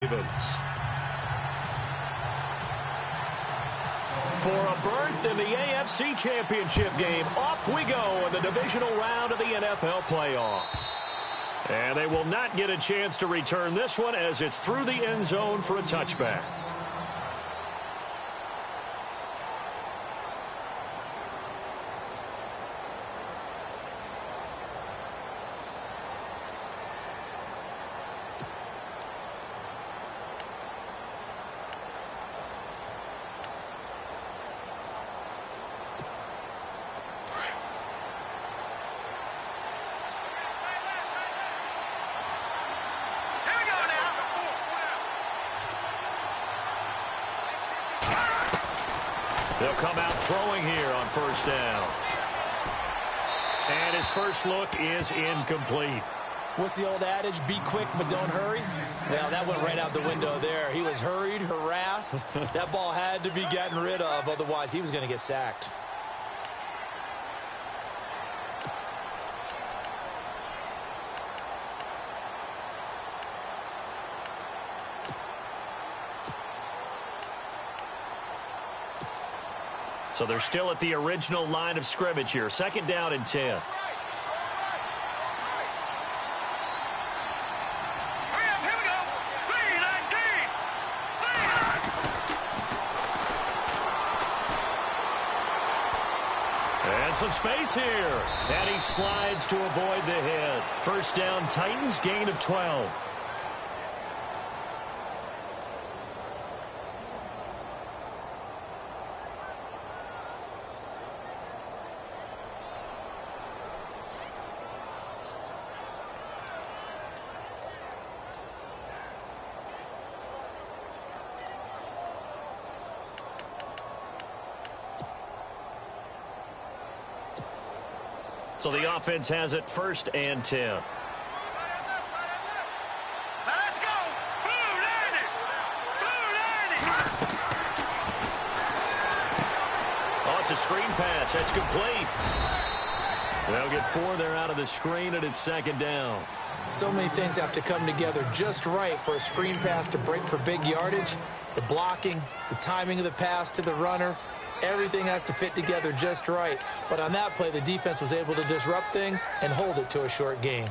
Ravens. For a berth in the AFC Championship game, off we go in the divisional round of the NFL playoffs. And they will not get a chance to return this one as it's through the end zone for a touchback. They'll come out throwing here on first down. And his first look is incomplete. What's the old adage? Be quick, but don't hurry. Well, that went right out the window there. He was hurried, harassed. That ball had to be gotten rid of, otherwise he was going to get sacked. So they're still at the original line of scrimmage here. Second down and 10. And some space here. And he slides to avoid the hit. First down, Titans, gain of 12. So the offense has it first and 10. Let's go! Blue Landing! Oh, it's a screen pass. That's complete. They'll get 4 there out of the screen, and it's second down. So many things have to come together just right for a screen pass to break for big yardage. The blocking, the timing of the pass to the runner, everything has to fit together just right. But on that play, the defense was able to disrupt things and hold it to a short gain.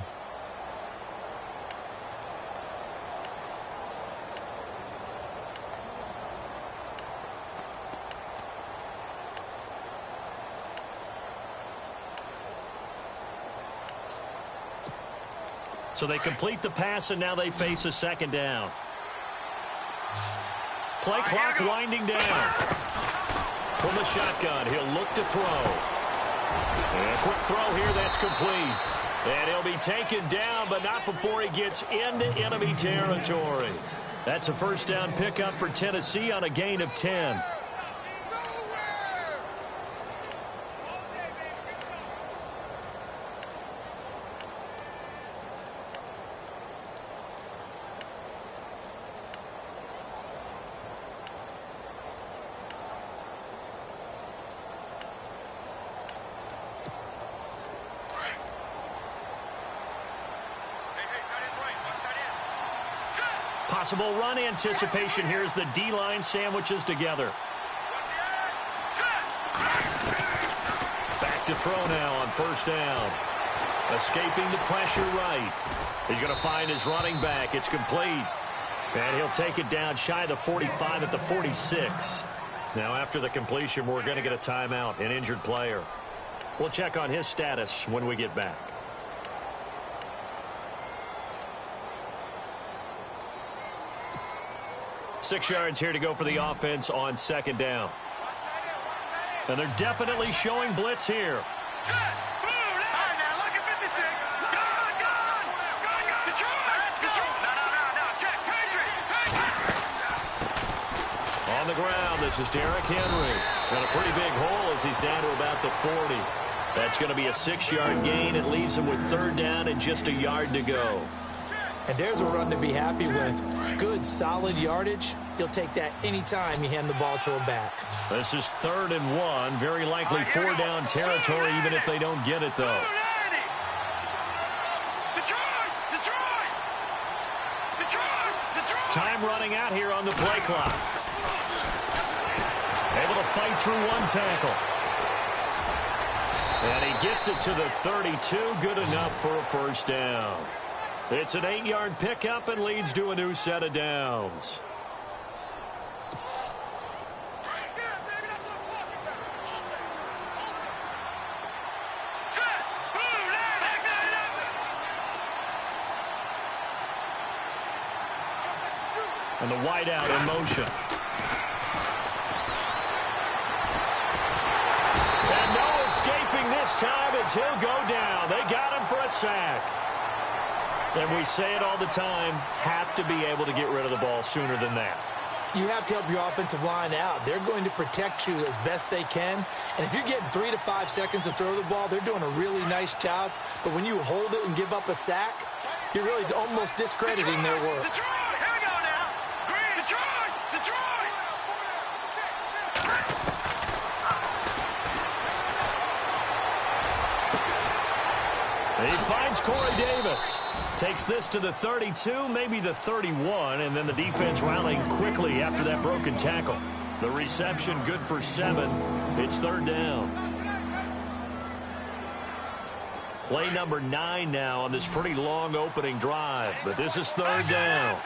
So they complete the pass, and now they face a second down. Play clock winding down. From the shotgun, he'll look to throw. And a quick throw here, that's complete. And he'll be taken down, but not before he gets into enemy territory. That's a first down pickup for Tennessee on a gain of 10. Possible run anticipation here as the D-line sandwiches together. Back to throw now on first down. Escaping the pressure right. He's going to find his running back. It's complete. And he'll take it down shy of the 45 at the 46. Now after the completion, we're going to get a timeout, an injured player. We'll check on his status when we get back. Six yards here to go for the offense on second down. And they're definitely showing blitz here. On the ground, this is Derrick Henry. Got a pretty big hole as he's down to about the 40. That's going to be a 6-yard gain. It leaves him with third down and just a yard to go. And there's a run to be happy with. Good, solid yardage. He'll take that anytime you hand the ball to him back. This is 3rd and 1. Very likely 4-down territory, even if they don't get it, though. Time time running out here on the play clock. Able to fight through one tackle. And he gets it to the 32. Good enough for a first down. It's an 8-yard pickup and leads to a new set of downs. And the wideout in motion. And no escaping this time as he'll go down. They got him for a sack. And we say it all the time, have to be able to get rid of the ball sooner than that. You have to help your offensive line out. They're going to protect you as best they can. And if you're getting 3 to 5 seconds to throw the ball, they're doing a really nice job. But when you hold it and give up a sack, you're really almost discrediting their work. He finds Corey Davis. Takes this to the 32, maybe the 31, and then the defense rallying quickly after that broken tackle. The reception good for 7. It's third down. Play number 9 now on this pretty long opening drive, but this is third down.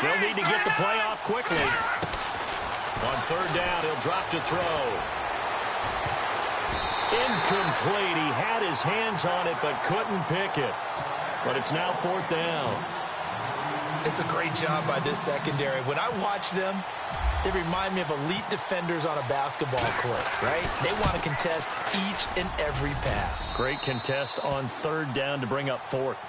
They'll need to get the play off quickly. On third down, he'll drop to throw. Incomplete. He had his hands on it but couldn't pick it. But it's now fourth down. It's a great job by this secondary. When I watch them, they remind me of elite defenders on a basketball court, right? They want to contest each and every pass. Great contest on third down to bring up fourth.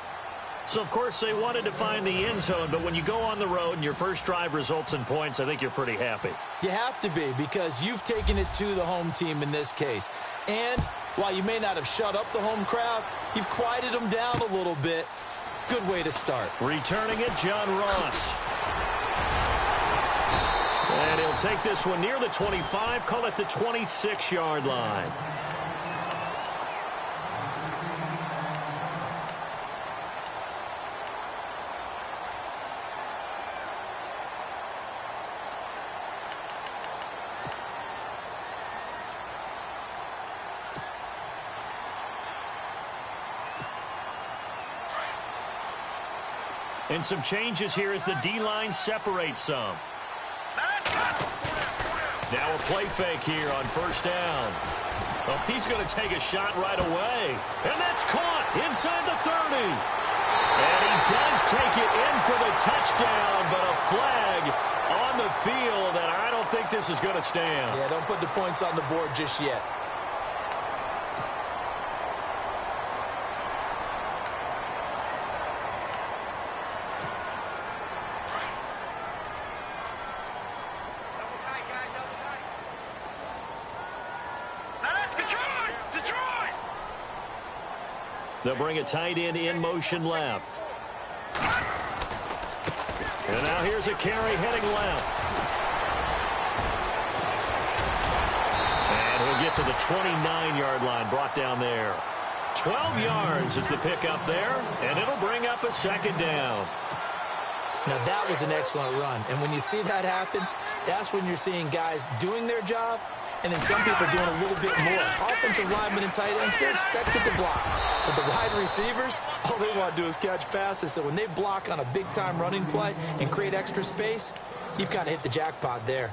So, of course, they wanted to find the end zone, but when you go on the road and your first drive results in points, I think you're pretty happy. You have to be, because you've taken it to the home team in this case. And while you may not have shut up the home crowd, you've quieted them down a little bit. Good way to start. Returning it, John Ross. And he'll take this one near the 25, call it the 26-yard line. And some changes here as the D-line separates some. Now a play fake here on first down. Oh, he's going to take a shot right away. And that's caught inside the 30. And he does take it in for the touchdown, but a flag on the field, and I don't think this is going to stand. Yeah, don't put the points on the board just yet. They'll bring a tight end in motion left. And now here's a carry heading left. And he'll get to the 29-yard line, brought down there. 12 yards is the pickup there, and it'll bring up a second down. Now, that was an excellent run. And when you see that happen, that's when you're seeing guys doing their job, and then some people doing a little bit more. Offensive linemen and tight ends, they're expected to block. But the wide receivers, all they want to do is catch passes. So when they block on a big-time running play and create extra space, you've kind of hit the jackpot there.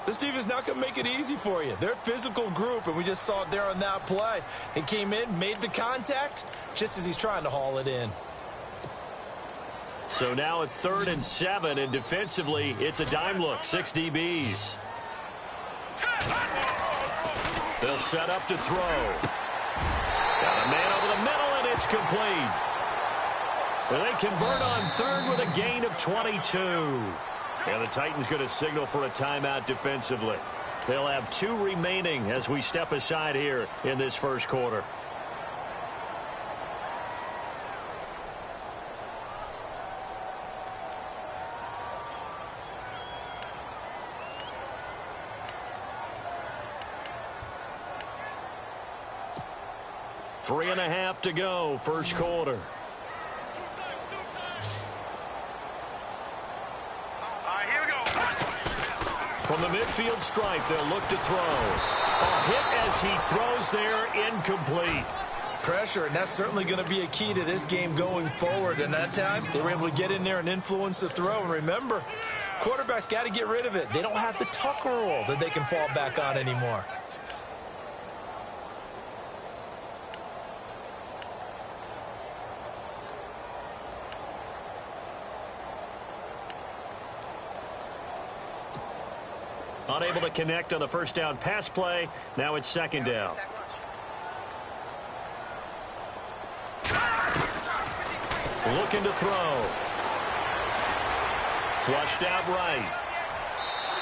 This defense not going to make it easy for you. They're a physical group, and we just saw it there on that play. He came in, made the contact, just as he's trying to haul it in. So now at 3rd and 7, and defensively, it's a dime look, 6 DBs. They'll set up to throw. Got a man over the middle, and it's complete. And they convert on 3rd with a gain of 22. And the Titans going to signal for a timeout defensively. They'll have 2 remaining as we step aside here in this first quarter. 3.5 to go, first quarter. Here we go. From the midfield stripe, they'll look to throw. A hit as he throws there, incomplete. Pressure, and that's certainly going to be a key to this game going forward. And that time, they were able to get in there and influence the throw. And remember, quarterbacks got to get rid of it. They don't have the tuck rule that they can fall back on anymore. Unable to connect on the first down pass play. Now it's second down. Looking to throw. Flushed out right.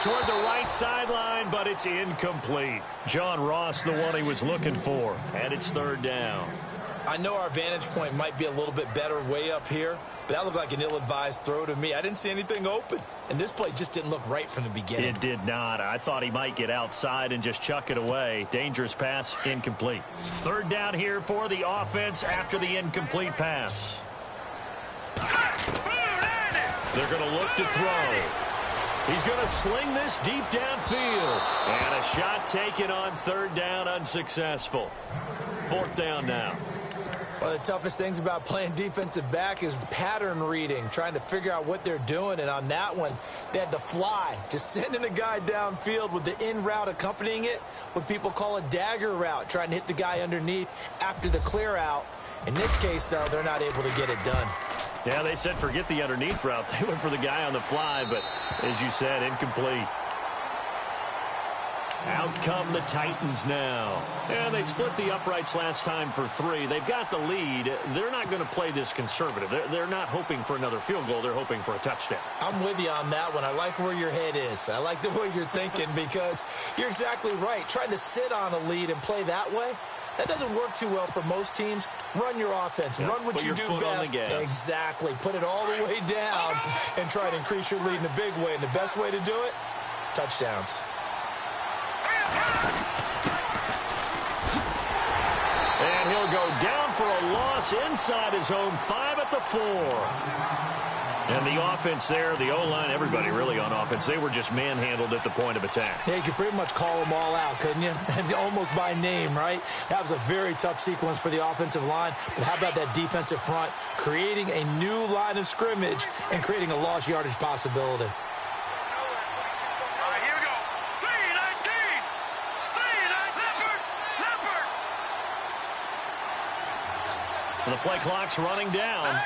Toward the right sideline, but it's incomplete. John Ross, the one he was looking for. And it's third down. I know our vantage point might be a little bit better way up here, but that looked like an ill-advised throw to me. I didn't see anything open, and this play just didn't look right from the beginning. It did not. I thought he might get outside and just chuck it away. Dangerous pass, incomplete. Third down here for the offense after the incomplete pass. They're going to look to throw. He's going to sling this deep downfield. And a shot taken on third down, unsuccessful. Fourth down now. One of the toughest things about playing defensive back is pattern reading, trying to figure out what they're doing. And on that one, they had to fly, just sending a guy downfield with the in route accompanying it, what people call a dagger route, trying to hit the guy underneath after the clear out. In this case, though, they're not able to get it done. Yeah, they said forget the underneath route. They went for the guy on the fly, but as you said, incomplete. Out come the Titans now. And they split the uprights last time for 3. They've got the lead. They're not going to play this conservative. They're not hoping for another field goal. They're hoping for a touchdown. I'm with you on that one. I like where your head is. I like the way you're thinking because you're exactly right. Trying to sit on a lead and play that way, that doesn't work too well for most teams. Run your offense. Yeah, run what you do best. Exactly. Put it all the way down and try to increase your lead in a big way. And the best way to do it, touchdowns. And he'll go down for a loss inside his own 5 at the 4. And the offense there, the O-line, everybody really on offense, they were just manhandled at the point of attack. Yeah, you could pretty much call them all out, couldn't you? Almost by name, right? That was a very tough sequence for the offensive line. But how about that defensive front creating a new line of scrimmage and creating a lost yardage possibility? The play clock's running down.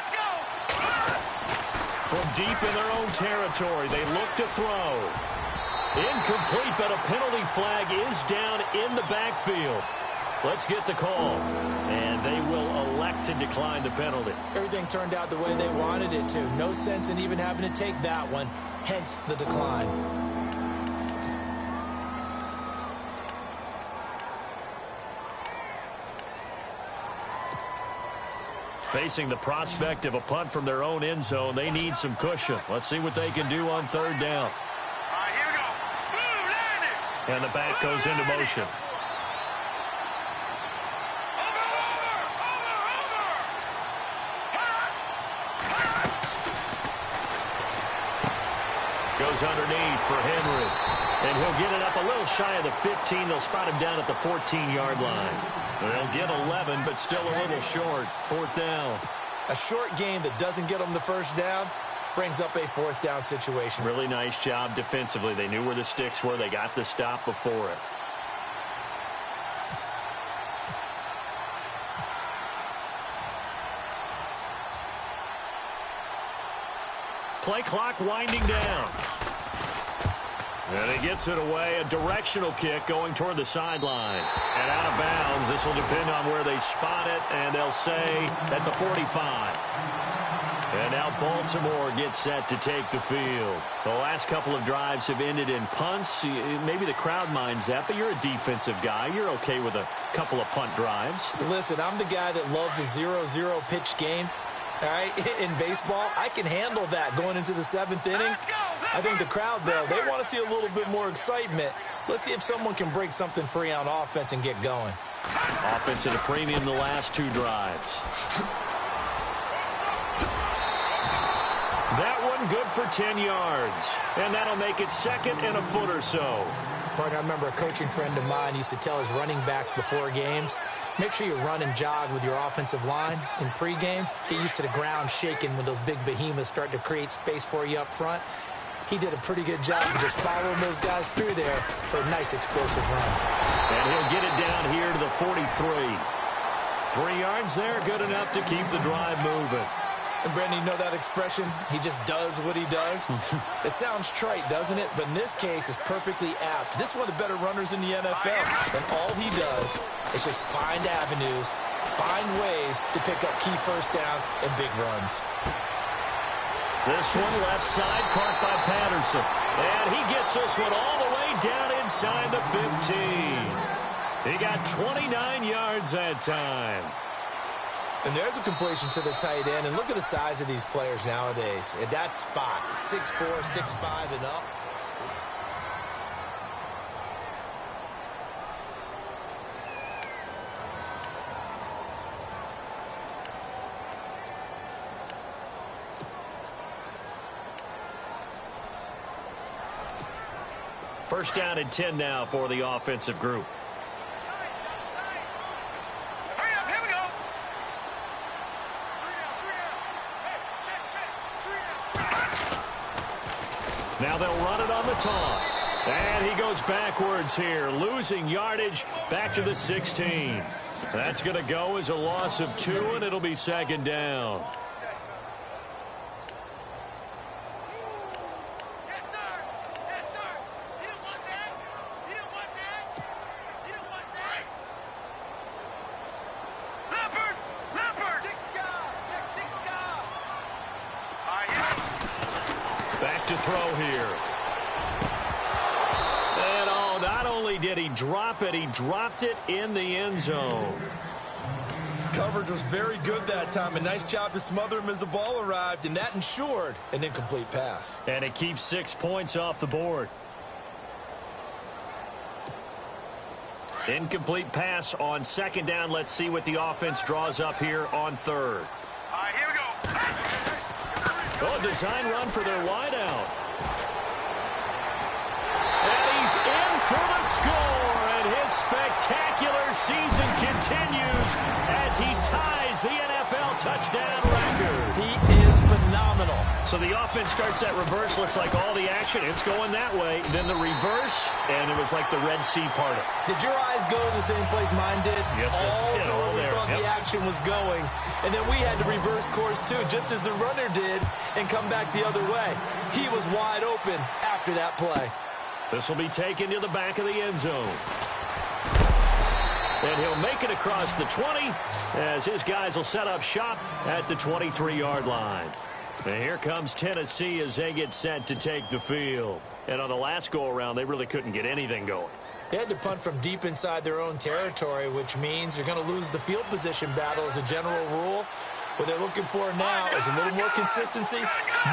From deep in their own territory, they look to throw. Incomplete, but a penalty flag is down in the backfield. Let's get the call. And they will elect to decline the penalty. Everything turned out the way they wanted it to. No sense in even having to take that one, hence the decline. Facing the prospect of a punt from their own end zone, they need some cushion. Let's see what they can do on third down. Here we go. Boom, and the back goes into motion. Goes underneath for Henry. And he'll get it up a little shy of the 15. They'll spot him down at the 14-yard line. They'll get 11, but still a little short. Fourth down. A short game that doesn't get them the first down brings up a fourth down situation. Really nice job defensively. They knew where the sticks were. They got the stop before it. Play clock winding down. And he gets it away. A directional kick going toward the sideline. And out of bounds. This will depend on where they spot it. And they'll say at the 45. And now Baltimore gets set to take the field. The last couple of drives have ended in punts. Maybe the crowd minds that, but you're a defensive guy. You're okay with a couple of punt drives. Listen, I'm the guy that loves a 0-0 pitch game. All right, in baseball, I can handle that going into the 7th inning. I think the crowd, though, they want to see a little bit more excitement. Let's see if someone can break something free on offense and get going. Offense at a premium the last 2 drives. That one good for 10 yards. And that'll make it 2nd and a foot or so. Partner, I remember a coaching friend of mine used to tell his running backs before games, make sure you run and jog with your offensive line in pregame. Get used to the ground shaking when those big behemoths start to create space for you up front. He did a pretty good job of just following those guys through there for a nice explosive run. And he'll get it down here to the 43. 3 yards there, good enough to keep the drive moving. And, Brandon, you know that expression? He just does what he does? It sounds trite, doesn't it? But in this case, it's perfectly apt. This is one of the better runners in the NFL. And all he does is just find avenues, find ways to pick up key first downs and big runs. This one left side, caught by Patterson. And he gets this one all the way down inside the 15. He got 29 yards that time. And there's a completion to the tight end. And look at the size of these players nowadays. At that spot, 6'4", 6'5", and up. First down and 10 now for the offensive group. Hurry up, here we go. Now they'll run it on the toss. And he goes backwards here, losing yardage back to the 16. That's going to go as a loss of 2, and it'll be 2nd down. Back to throw here. And oh, not only did he drop it, he dropped it in the end zone. Coverage was very good that time. A nice job to smother him as the ball arrived, and that ensured an incomplete pass. And it keeps 6 points off the board. Incomplete pass on 2nd down. Let's see what the offense draws up here on 3rd. All right, here we go. Oh, design run for their wideout. And he's in for the score, and his spectacular season continues as he ties the NFL touchdown record. He is phenomenal. So the offense starts that reverse, looks like all the action, it's going that way. Then the reverse, and it was like the Red Sea parted. Did your eyes go to the same place mine did? Yes, sir. All Yeah, to all where we there. thought Yep. the action was going. And then we had to reverse course, too, just as the runner did, and come back the other way. He was wide open after that play. This will be taken to the back of the end zone. And he'll make it across the 20 as his guys will set up shop at the 23-yard line. And here comes Tennessee as they get set to take the field. And on the last go-around, they really couldn't get anything going. They had to punt from deep inside their own territory, which means you're going to lose the field position battle as a general rule. What they're looking for now is a little more consistency,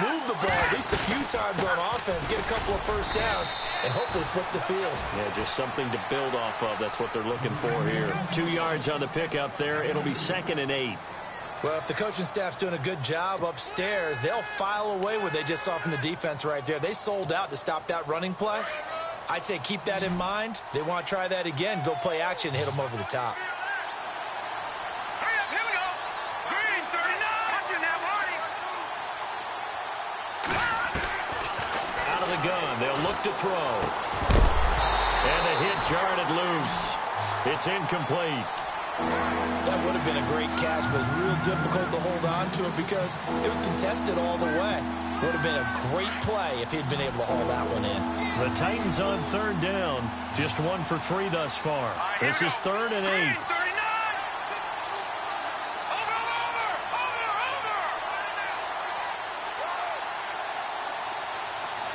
move the ball at least a few times on offense, get a couple of first downs, and hopefully flip the field. Yeah, just something to build off of. That's what they're looking for here. 2 yards on the pickup there. It'll be 2nd and 8. Well, if the coaching staff's doing a good job upstairs, they'll file away what they just saw from the defense right there. They sold out to stop that running play. I'd say keep that in mind. They want to try that again, go play action, hit them over the top. Hurry up, here we go. Green, 39. Watching that, Marty. Out of the gun, they'll look to throw. And the hit jarred it loose. It's incomplete. That would have been a great catch, but it's real difficult to hold on to it because it was contested all the way. Would have been a great play if he'd been able to haul that one in. The Titans on 3rd down. Just 1 for 3 thus far. This is 3rd and 8. Green, 39. Over.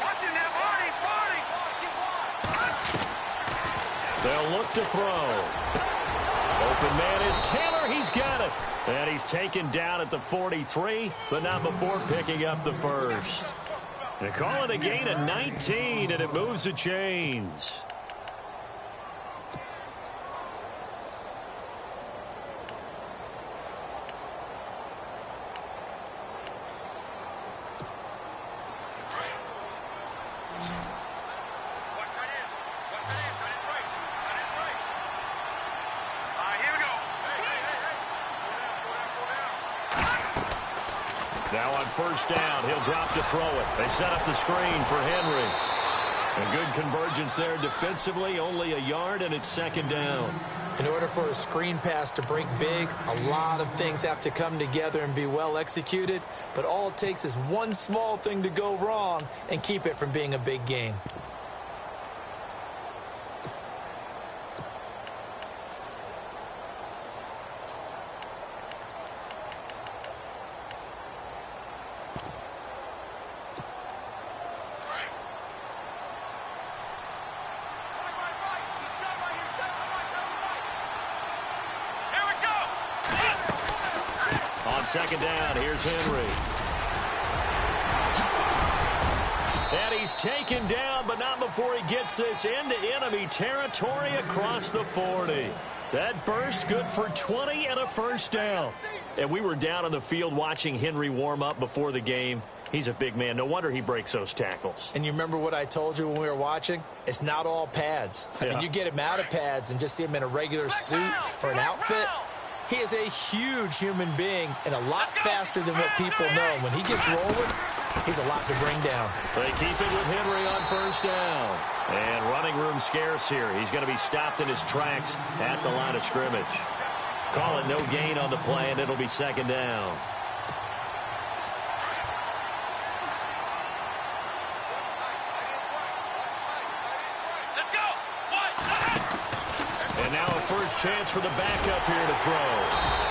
Watching that, Marty. They'll look to throw. Open man is Taylor. He's got it. And he's taken down at the 43, but not before picking up the first. They call it a gain of 19, and it moves the chains. Now on first down, he'll drop to throw it. They set up the screen for Henry. A good convergence there defensively, only a yard, and it's second down. In order for a screen pass to break big, a lot of things have to come together and be well executed, but all it takes is one small thing to go wrong and keep it from being a big game. On second down, here's Henry. And he's taken down, but not before he gets this into enemy territory across the 40. That burst good for 20 and a first down. And we were down on the field watching Henry warm up before the game. He's a big man. No wonder he breaks those tackles. And you remember what I told you when we were watching? It's not all pads. I mean, you get him out of pads and just see him in a regular suit or an outfit. He is a huge human being and a lot faster than what people know. When he gets rolling, he's a lot to bring down. They keep it with Henry on first down. And running room scarce here. He's going to be stopped in his tracks at the line of scrimmage. Call it no gain on the play, and it'll be second down. And now a first chance for the backup here to throw.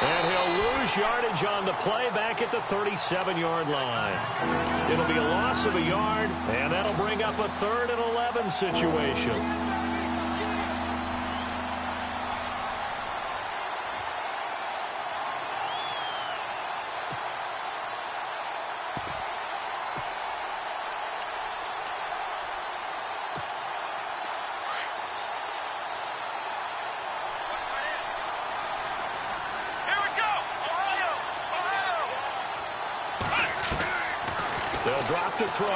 And he'll lose yardage on the play back at the 37-yard line. It'll be a loss of a yard, and that'll bring up a 3rd and 11 situation. They'll drop to throw.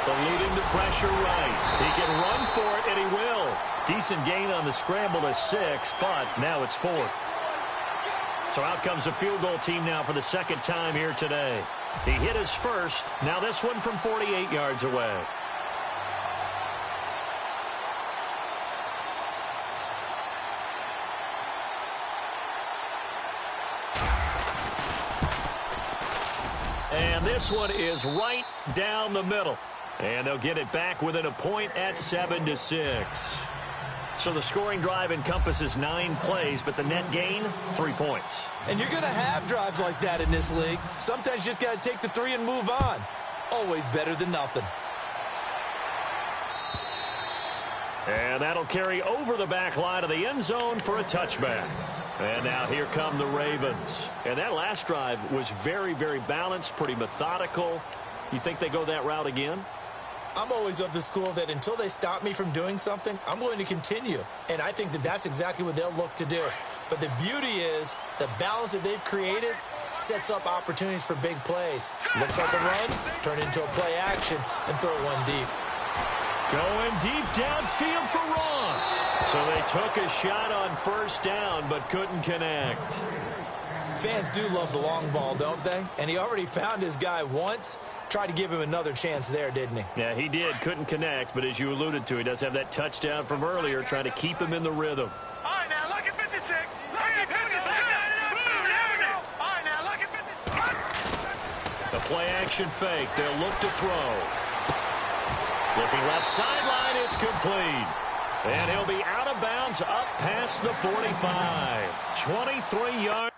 Eluding the pressure right. He can run for it, and he will. Decent gain on the scramble to 6, but now it's 4th. So out comes the field goal team now for the second time here today. He hit his first. Now this one from 48 yards away. And this one is right down the middle. And they'll get it back within a point at 7-6. So the scoring drive encompasses 9 plays, but the net gain, 3 points. And you're going to have drives like that in this league. Sometimes you just got to take the 3 and move on. Always better than nothing. And that'll carry over the back line of the end zone for a touchback. And now here come the Ravens. And that last drive was very, very balanced, pretty methodical. You think they go that route again? I'm always of the school that until they stop me from doing something, I'm going to continue. And I think that that's exactly what they'll look to do. But the beauty is the balance that they've created sets up opportunities for big plays. Looks like a run, turn into a play action, and throw one deep. Going deep downfield for Ross. So they took a shot on first down, but couldn't connect. Fans do love the long ball, don't they? And he already found his guy once. Tried to give him another chance there, didn't he? Yeah, he did. Couldn't connect, but as you alluded to, he does have that touchdown from earlier, trying to keep him in the rhythm. All right, now look at 56. Look at 56. All right, now look at 56. The play action fake. They'll look to throw. Looking left sideline, it's complete. And he'll be out of bounds up past the 45. 23 yards.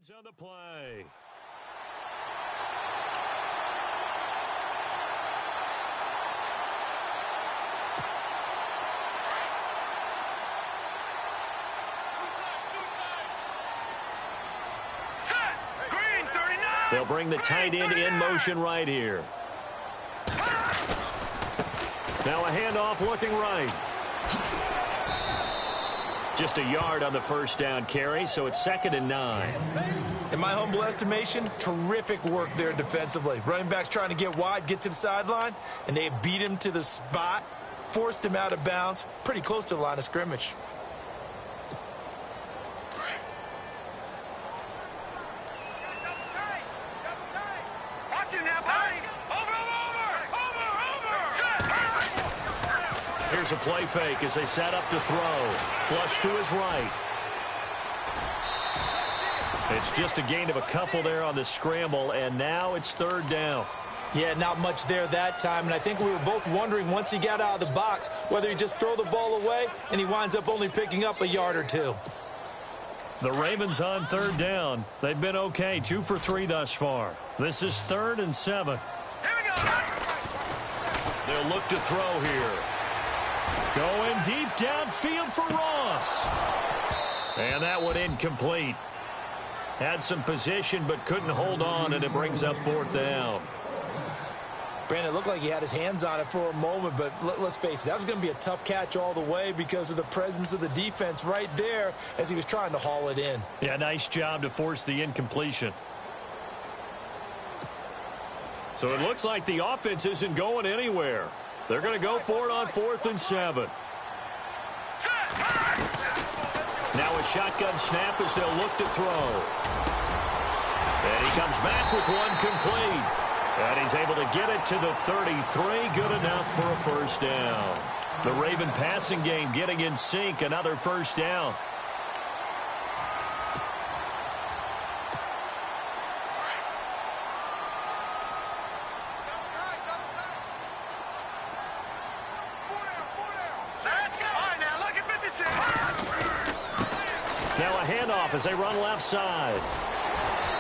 Ravens on the play. Green 39. They'll bring the tight end in motion right here. Now a handoff looking right. Just a yard on the first down carry, so it's 2nd and 9. In my humble estimation, terrific work there defensively. Running backs trying to get wide, get to the sideline, and they beat him to the spot, forced him out of bounds, pretty close to the line of scrimmage. Watch it now, buddy. Over. Here's a play fake as they set up to throw. Flush to his right. It's just a gain of a couple there on the scramble, and now it's 3rd down. Yeah, not much there that time, and I think we were both wondering once he got out of the box whether he'd just throw the ball away, and he winds up only picking up a yard or two. The Ravens on 3rd down. They've been okay, 2 for 3 thus far. This is 3rd and 7. Here we go. They'll look to throw here. Going deep downfield for Ross. And that one incomplete. Had some position but couldn't hold on, and it brings up 4th down. Brandon, it looked like he had his hands on it for a moment, but let's face it, that was going to be a tough catch all the way because of the presence of the defense right there as he was trying to haul it in. Yeah, nice job to force the incompletion. So it looks like the offense isn't going anywhere. They're going to go for it on 4th and 7. Now a shotgun snap as they'll look to throw. And he comes back with one complete. And he's able to get it to the 33. Good enough for a first down. The Raven passing game getting in sync. Another first down. Now a handoff as they run left side.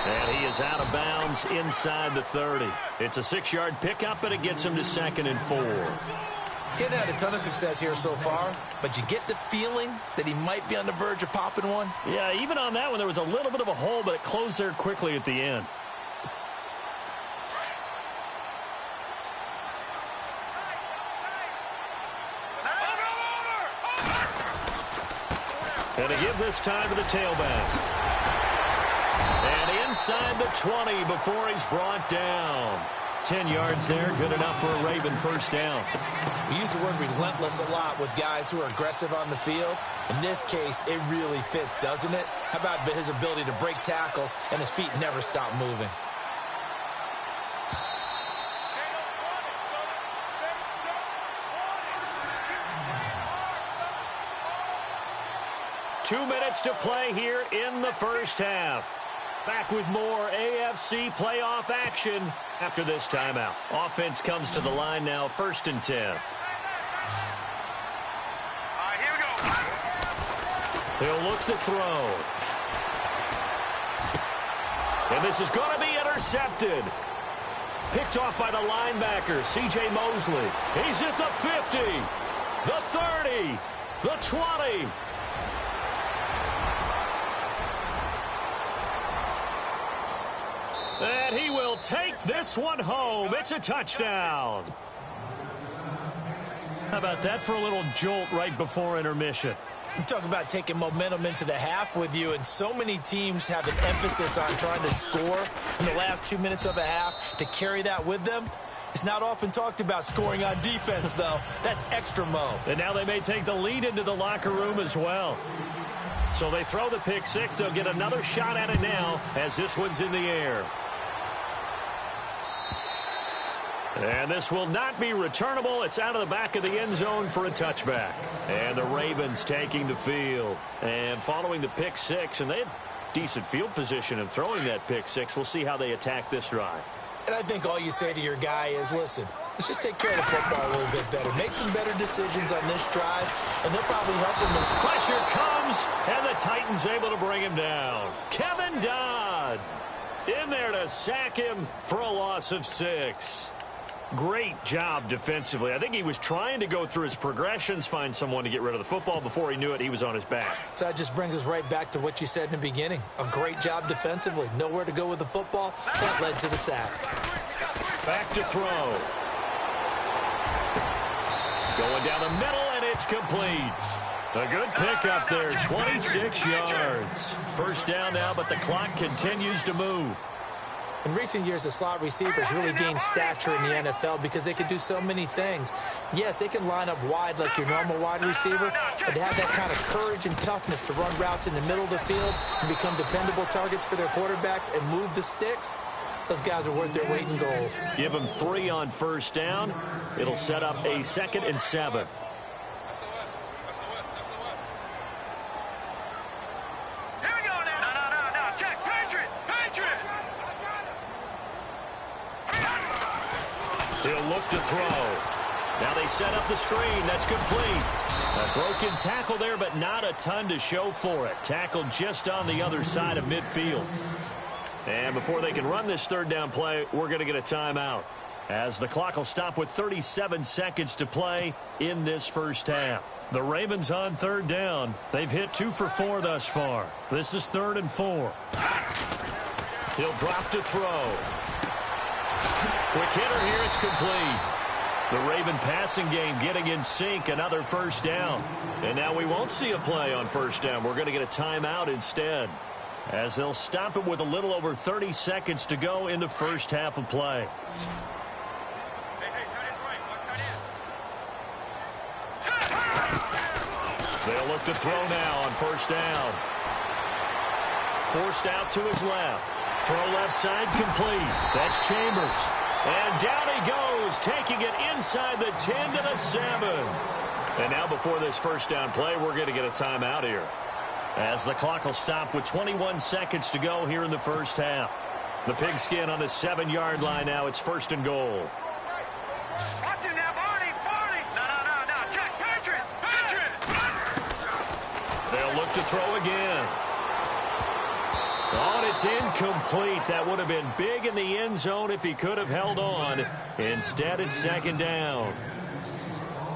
And he is out of bounds inside the 30. It's a 6-yard pickup, but it gets him to 2nd and 4. He hadn't had a ton of success here so far, but you get the feeling that he might be on the verge of popping one. Yeah, even on that one, there was a little bit of a hole, but it closed there quickly at the end. And to give this time to the tailback. And inside the 20 before he's brought down. 10 yards there, good enough for a Raven first down. We use the word relentless a lot with guys who are aggressive on the field. In this case, it really fits, doesn't it? How about his ability to break tackles and his feet never stop moving? Two minutes to play here in the first half. Back with more AFC playoff action after this timeout. Offense comes to the line now, 1st and 10. All right, here we go. He'll look to throw. And this is going to be intercepted. Picked off by the linebacker, C.J. Mosley. He's at the 50, the 30, the 20. And he will take this one home. It's a touchdown. How about that for a little jolt right before intermission? You talk about taking momentum into the half with you, and so many teams have an emphasis on trying to score in the last 2 minutes of a half to carry that with them. It's not often talked about scoring on defense, though. That's extra mo. And now they may take the lead into the locker room as well. So they throw the pick six. They'll get another shot at it now as this one's in the air. And this will not be returnable. It's out of the back of the end zone for a touchback. And the Ravens taking the field. And following the pick six, and they had decent field position in throwing that pick six. We'll see how they attack this drive. And I think all you say to your guy is, listen, let's just take care of the football a little bit better. Make some better decisions on this drive, and they'll probably help him. Pressure comes, and the Titans able to bring him down. Kevin Dodd. Todd. In there to sack him for a loss of 6. Great job defensively. I think he was trying to go through his progressions, find someone to get rid of the football. Before he knew it, he was on his back. So that just brings us right back to what you said in the beginning. A great job defensively. Nowhere to go with the football. That led to the sack. Back to throw. Going down the middle, and it's complete. A good pickup there, 26 yards. First down now, but the clock continues to move. In recent years, the slot receivers really gained stature in the NFL because they can do so many things. Yes, they can line up wide like your normal wide receiver, but to have that kind of courage and toughness to run routes in the middle of the field and become dependable targets for their quarterbacks and move the sticks, those guys are worth their weight in gold. Give them 3 on first down. It'll set up a 2nd and 7. He'll look to throw. Now they set up the screen. That's complete. A broken tackle there, but not a ton to show for it. Tackled just on the other side of midfield. And before they can run this third down play, we're going to get a timeout, as the clock will stop with 37 seconds to play in this first half. The Ravens on third down. They've hit 2 for 4 thus far. This is 3rd and 4. He'll drop to throw. Quick hitter here, it's complete. The Raven passing game getting in sync, another first down. And now we won't see a play on first down. We're going to get a timeout instead, as they'll stop it with a little over 30 seconds to go in the first half of play. They'll look to throw now on first down. Forced out to his left. Throw left side complete. That's Chambers. And down he goes, taking it inside the 10 to the 7. And now before this first down play, we're going to get a timeout here, as the clock will stop with 21 seconds to go here in the first half. The Pigskin on the 7-yard line now. It's 1st and goal. Watch him now, Barney. No. Check, Patriot. They'll look to throw again. Oh, and it's incomplete. That would have been big in the end zone if he could have held on. Instead, it's 2nd down.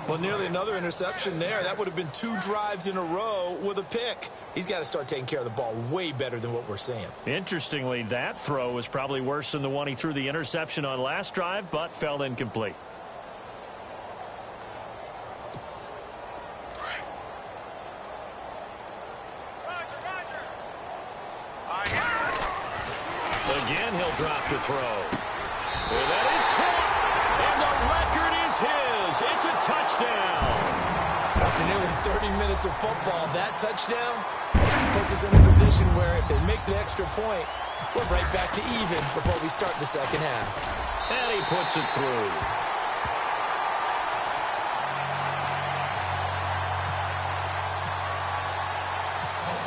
Well, nearly another interception there. That would have been 2 drives in a row with a pick. He's got to start taking care of the ball way better than what we're seeing. Interestingly, that throw was probably worse than the one he threw the interception on last drive, but fell incomplete. Again, he'll drop to throw. And that is caught, and the record is his. It's a touchdown. After nearly 30 minutes of football, that touchdown puts us in a position where if they make the extra point, we're right back to even before we start the second half. And he puts it through.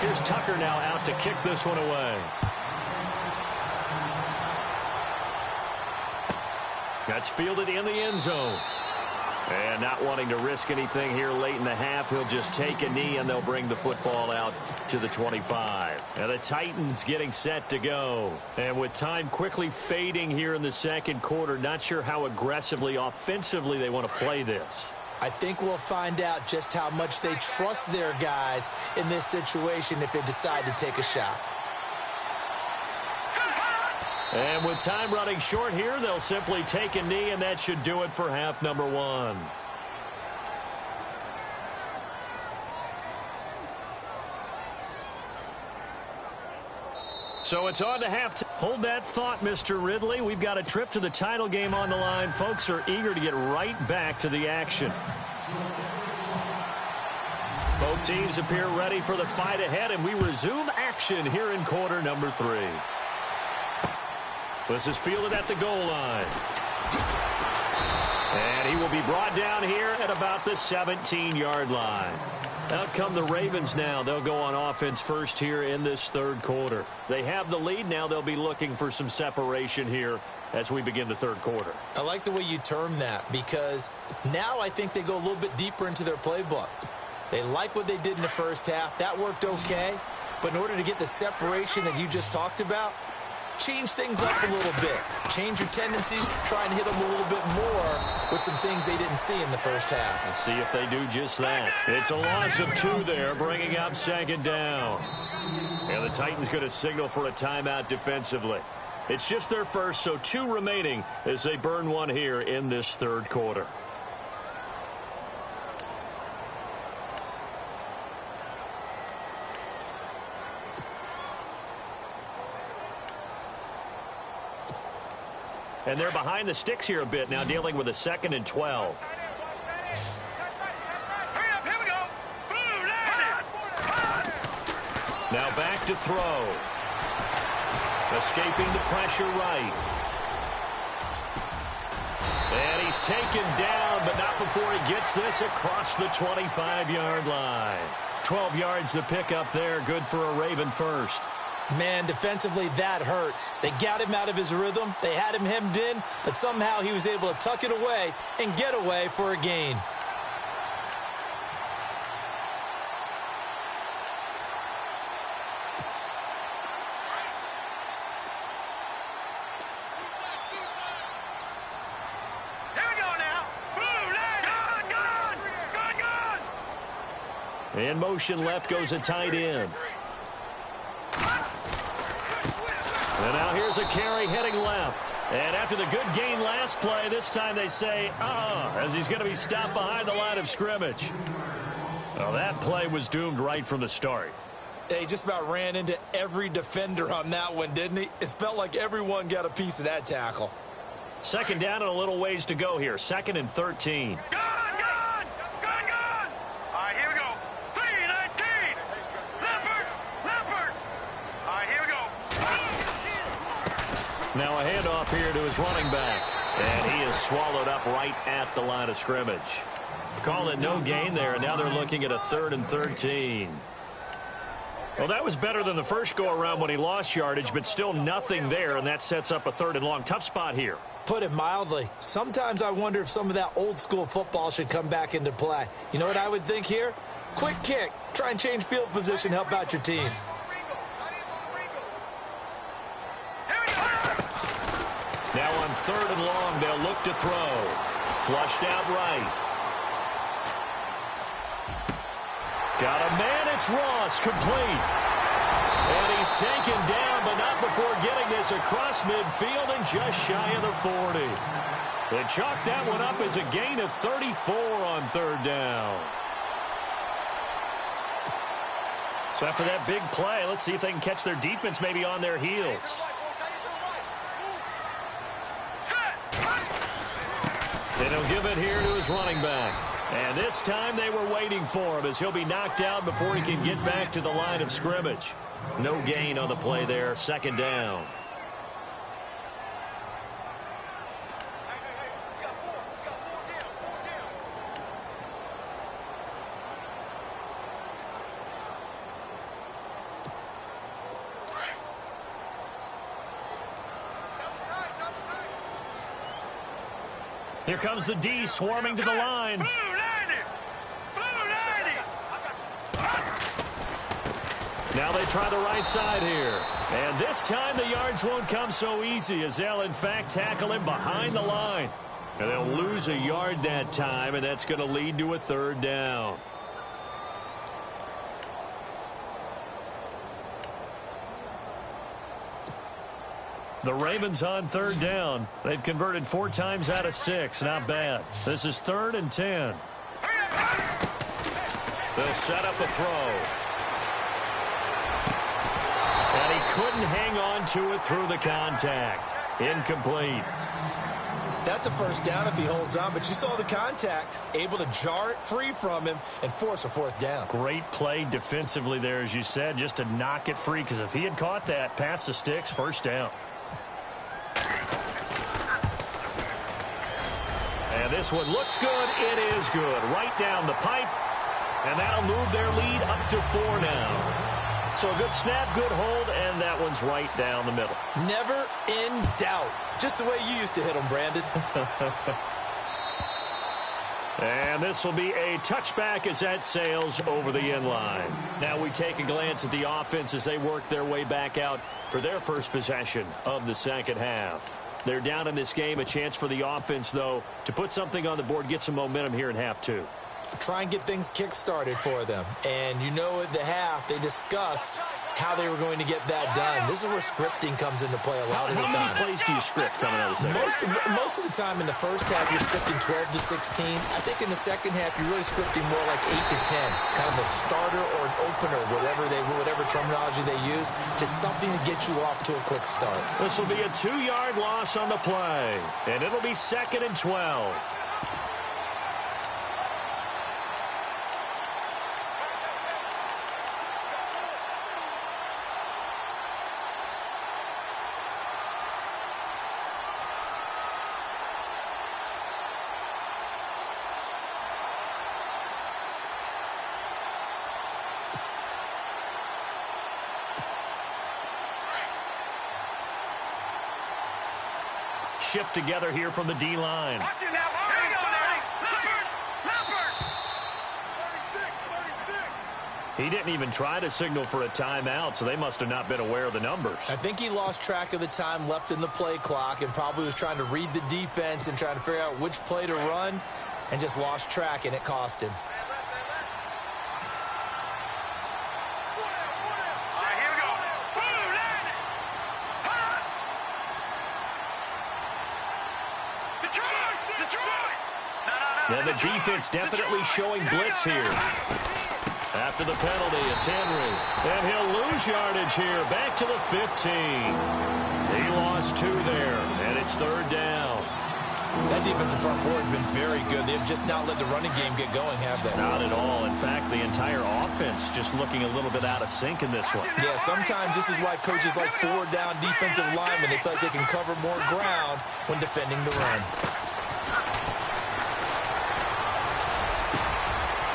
Here's Tucker now out to kick this one away. That's fielded in the end zone. And not wanting to risk anything here late in the half, he'll just take a knee and they'll bring the football out to the 25. And the Titans getting set to go. And with time quickly fading here in the second quarter, not sure how aggressively, offensively they want to play this. I think we'll find out just how much they trust their guys in this situation if they decide to take a shot. And with time running short here, they'll simply take a knee, and that should do it for half number 1. So it's on to halftime. Hold that thought, Mr. Ridley. We've got a trip to the title game on the line. Folks are eager to get right back to the action. Both teams appear ready for the fight ahead, and we resume action here in quarter number 3. This is fielded at the goal line. And he will be brought down here at about the 17-yard line. Out come the Ravens now. They'll go on offense first here in this third quarter. They have the lead now. They'll be looking for some separation here as we begin the third quarter. I like the way you term that, because now I think they go a little bit deeper into their playbook. They like what they did in the first half. That worked okay. But in order to get the separation that you just talked about, change things up a little bit. Change your tendencies, try and hit them a little bit more with some things they didn't see in the first half. Let's see if they do just that. It's a loss of 2 there, bringing up second down. And the Titans going to signal for a timeout defensively. It's just their first, so 2 remaining as they burn one here in this third quarter. And they're behind the sticks here a bit now, dealing with a 2nd and 12. Now back to throw. Escaping the pressure right. And he's taken down, but not before he gets this across the 25-yard line. 12 yards to pick up there. Good for a Raven first. Man, defensively, that hurts. They got him out of his rhythm. They had him hemmed in, but somehow he was able to tuck it away and get away for a gain. In motion left goes a tight end. And now here's a carry heading left. And after the good gain last play, this time they say, as he's going to be stopped behind the line of scrimmage. Well, that play was doomed right from the start. He just about ran into every defender on that one, didn't he? It felt like everyone got a piece of that tackle. Second down and a little ways to go here. 2nd and 13. Now a handoff here to his running back. And he is swallowed up right at the line of scrimmage. Call it no gain there, and now they're looking at a 3rd and 13. Well, that was better than the first go-around when he lost yardage, but still nothing there, and that sets up a 3rd and long. Tough spot here. Put it mildly. Sometimes I wonder if some of that old-school football should come back into play. You know what I would think here? Quick kick. Try and change field position, help out your team. Now on 3rd and long, they'll look to throw. Flushed out right. Got a man, it's Ross, complete. And he's taken down, but not before getting this across midfield and just shy of the 40. They chalked that one up as a gain of 34 on 3rd down. So after that big play, let's see if they can catch their defense maybe on their heels. And he'll give it here to his running back. And this time they were waiting for him as he'll be knocked out before he can get back to the line of scrimmage. No gain on the play there. 2nd down. Here comes the D swarming to the line. Now they try the right side here. And this time the yards won't come so easy as they'll in fact tackle him behind the line. And they'll lose a yard that time, and that's going to lead to a 3rd down. The Ravens on 3rd down. They've converted 4 times out of 6. Not bad. This is 3rd and 10. They'll set up a throw. And he couldn't hang on to it through the contact. Incomplete. That's a 1st down if he holds on, but you saw the contact. Able to jar it free from him and force a 4th down. Great play defensively there, as you said, just to knock it free, because if he had caught that, past the sticks, 1st down. And this one looks good. It is good. Right down the pipe. And that'll move their lead up to 4 now. So a good snap, good hold, and that one's right down the middle. Never in doubt. Just the way you used to hit them, Brandon. And this will be a touchback as that sails over the end line. Now we take a glance at the offense as they work their way back out for their first possession of the second half. They're down in this game. A chance for the offense, though, to put something on the board, get some momentum here in half two. Try and get things kick-started for them. And you know at the half, they discussed how they were going to get that done. This is where scripting comes into play a lot of the time. How many plays do you script coming out of the second? Most of the time in the first half, you're scripting 12 to 16. I think in the second half, you're really scripting more like 8 to 10. Kind of a starter or an opener, whatever terminology they use, just something to get you off to a quick start. This will be a 2-yard loss on the play, and it'll be 2nd and 12. Shift together here from the D-line. Watch it now. Here you go now. Leopard. 36. He didn't even try to signal for a timeout, so they must have not been aware of the numbers. I think he lost track of the time left in the play clock and probably was trying to read the defense and trying to figure out which play to run and just lost track, and it cost him. And the defense definitely showing blitz here. After the penalty, it's Henry. And he'll lose yardage here. Back to the 15. He lost 2 there, and it's 3rd down. That defensive front four has been very good. They've just not let the running game get going, have they? Not at all. In fact, the entire offense just looking a little bit out of sync in this one. Yeah, sometimes this is why coaches like 4-down defensive linemen. They feel like they can cover more ground when defending the run.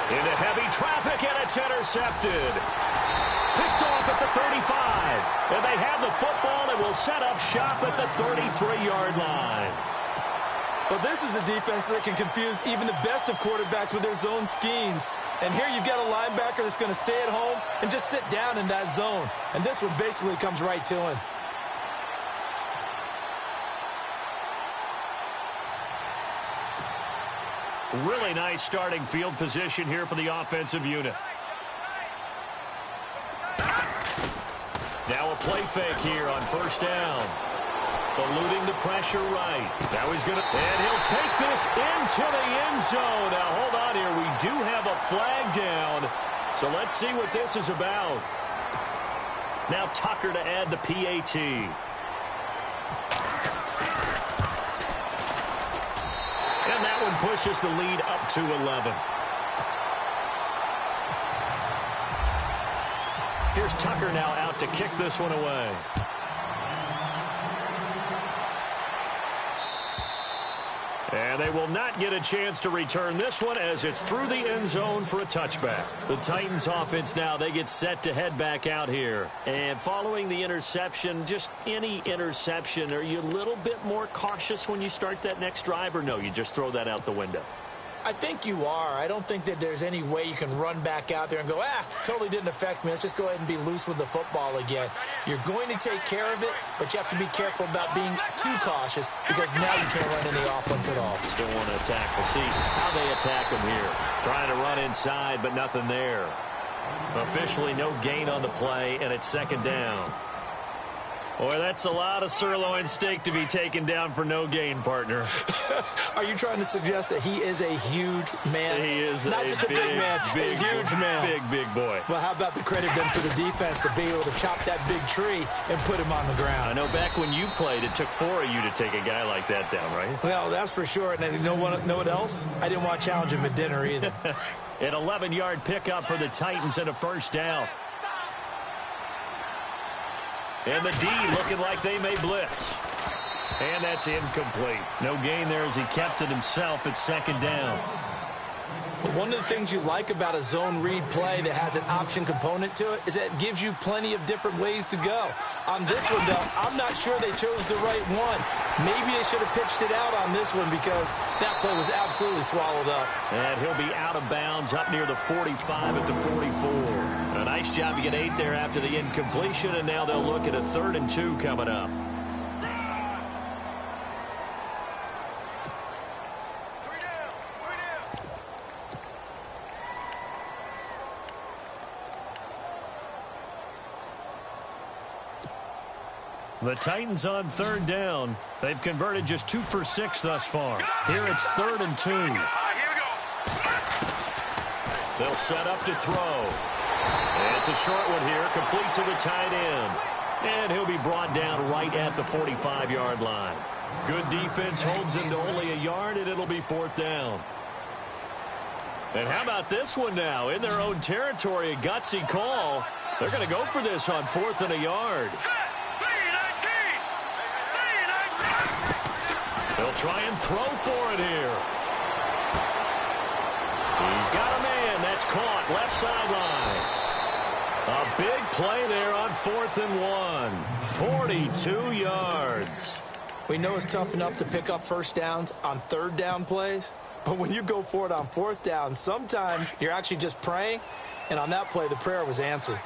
Into heavy traffic, and it's intercepted. Picked off at the 35. And they have the football and will set up shop at the 33-yard line. Well, this is a defense that can confuse even the best of quarterbacks with their zone schemes. And here you've got a linebacker that's going to stay at home and just sit down in that zone. And this one basically comes right to him. Really nice starting field position here for the offensive unit. Now a play fake here on 1st down. Eluding the pressure right. Now he's going to, and he'll take this into the end zone. Now hold on here. We do have a flag down. So let's see what this is about. Now Tucker to add the PAT. And that one pushes the lead up to 11. Here's Tucker now out to kick this one away. And they will not get a chance to return this one as it's through the end zone for a touchback. The Titans offense now, they get set to head back out here. And following the interception, just any interception, are you a little bit more cautious when you start that next drive, or no, you just throw that out the window? I think you are. I don't think that there's any way you can run back out there and go, totally didn't affect me. Let's just go ahead and be loose with the football again. You're going to take care of it, but you have to be careful about being too cautious because now you can't run any offense at all. Still want to attack. We'll see how they attack them here. Trying to run inside, but nothing there. Officially no gain on the play, and it's 2nd down. Boy, that's a lot of sirloin steak to be taken down for no gain, partner. Are you trying to suggest that he is a huge man? He is not just a big man, a huge man. Big boy. Well, how about the credit then for the defense to be able to chop that big tree and put him on the ground? I know back when you played, it took 4 of you to take a guy like that down, right? Well, that's for sure. And you know what else? I didn't want to challenge him at dinner either. An 11-yard pickup for the Titans and a 1st down. And the D looking like they may blitz. And that's incomplete. No gain there as he kept it himself at 2nd down. But one of the things you like about a zone read play that has an option component to it is that it gives you plenty of different ways to go. On this one, though, I'm not sure they chose the right one. Maybe they should have pitched it out on this one because that play was absolutely swallowed up. And he'll be out of bounds up near the 45 at the 44. A nice job to get 8 there after the incompletion, and now they'll look at a 3rd and 2 coming up. The Titans on 3rd down. They've converted just 2 for 6 thus far. Here it's 3rd and 2. Here we go. They'll set up to throw. It's a short one here, complete to the tight end. And he'll be brought down right at the 45-yard line. Good defense holds him to only a yard, and it'll be 4th down. And how about this one now? In their own territory, a gutsy call. They're going to go for this on 4th and a yard. They'll try and throw for it here. He's got a man. That's caught. Left sideline. A big play there on 4th and 1. 42 yards. We know it's tough enough to pick up first downs on 3rd down plays, but when you go for it on 4th down, sometimes you're actually just praying, and on that play, the prayer was answered.